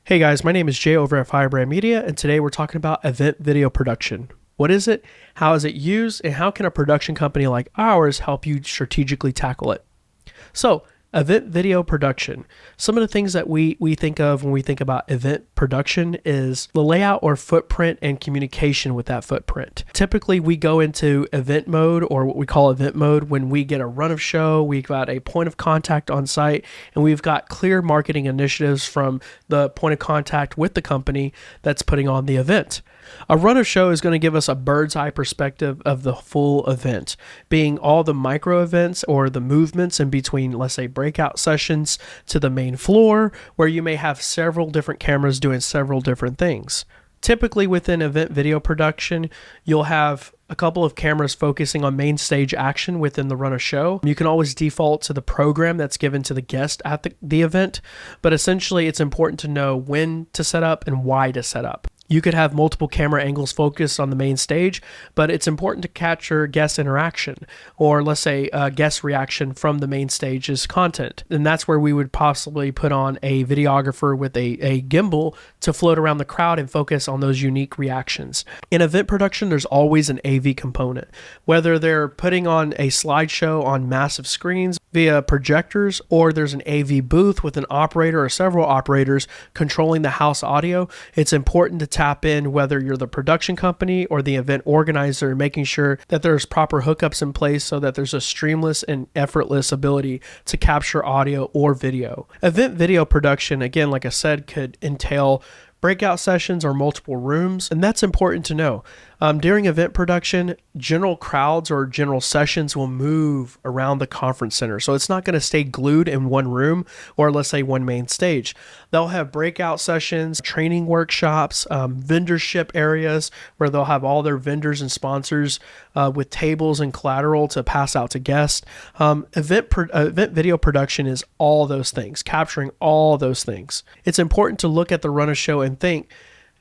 Hey guys, my name is Jay over at Firebrand Media, and today we're talking about event video production. What is it? How is it used? And how can a production company like ours help you strategically tackle it? So, event video production. Some of the things that we think of when we think about event production is the layout or footprint and communication with that footprint. Typically, we go into event mode, or what we call event mode, when we get a run of show, we've got a point of contact on site, and we've got clear marketing initiatives from the point of contact with the company that's putting on the event. A run of show is going to give us a bird's eye perspective of the full event, being all the micro events or the movements in between, let's say, breakout sessions to the main floor, where you may have several different cameras doing several different things. Typically within event video production, you'll have a couple of cameras focusing on main stage action within the run of show. You can always default to the program that's given to the guest at the event, but essentially it's important to know when to set up and why to set up. You could have multiple camera angles focused on the main stage, but it's important to capture guest interaction, or let's say guest reaction from the main stage's content. And that's where we would possibly put on a videographer with a gimbal to float around the crowd and focus on those unique reactions. In event production, there's always an AV component, whether they're putting on a slideshow on massive screens via projectors, or there's an AV booth with an operator or several operators controlling the house audio. It's important to tap in whether you're the production company or the event organizer, making sure that there's proper hookups in place so that there's a streamless and effortless ability to capture audio or video. Event video production, again, like I said, could entail breakout sessions or multiple rooms, and that's important to know. During event production, general crowds or general sessions will move around the conference center. So it's not going to stay glued in one room or, let's say, one main stage. They'll have breakout sessions, training workshops, vendorship areas where they'll have all their vendors and sponsors with tables and collateral to pass out to guests. Event video production is all those things, capturing all those things. It's important to look at the run of show and think,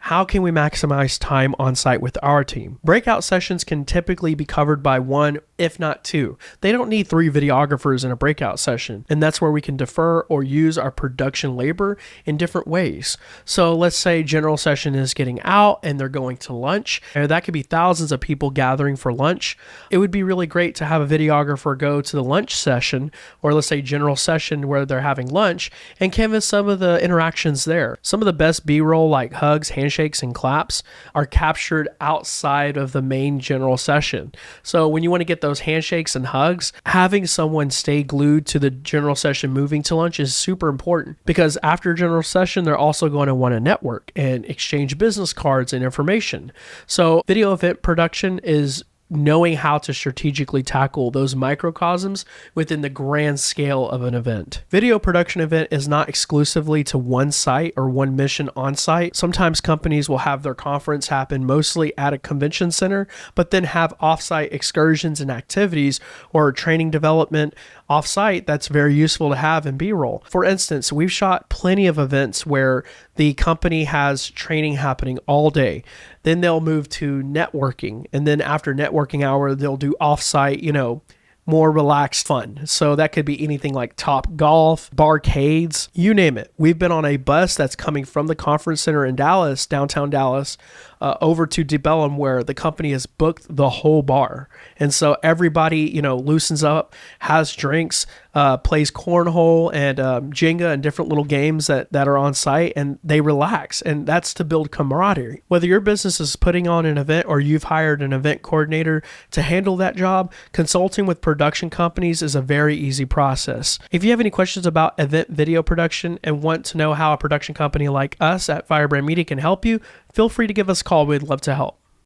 how can we maximize time on site with our team? Breakout sessions can typically be covered by one, if not two. They don't need 3 videographers in a breakout session, and that's where we can defer or use our production labor in different ways. So let's say general session is getting out and they're going to lunch, and that could be thousands of people gathering for lunch. It would be really great to have a videographer go to the lunch session, or let's say general session where they're having lunch, and canvas some of the interactions there. Some of the best B-roll, like hugs, handshakes, and claps, are captured outside of the main general session. So when you want to get those handshakes and hugs, having someone stay glued to the general session moving to lunch is super important, because after general session, they're also going to want to network and exchange business cards and information. So video event production is knowing how to strategically tackle those microcosms within the grand scale of an event. Video production event is not exclusively to one site or one mission on site. Sometimes companies will have their conference happen mostly at a convention center, but then have offsite excursions and activities or training development offsite that's very useful to have in B-roll. For instance, we've shot plenty of events where the company has training happening all day. Then they'll move to networking. And then after networking hour, they'll do offsite, more relaxed fun. So that could be anything like Top Golf, barcades, you name it. We've been on a bus that's coming from the conference center in Dallas, downtown Dallas, over to DeBellum, where the company has booked the whole bar. And so everybody, loosens up, has drinks, plays cornhole and Jenga and different little games that are on site, and they relax. And that's to build camaraderie. Whether your business is putting on an event or you've hired an event coordinator to handle that job, consulting with production companies is a very easy process. If you have any questions about event video production and want to know how a production company like us at Firebrand Media can help you, feel free to give us a call. We'd love to help.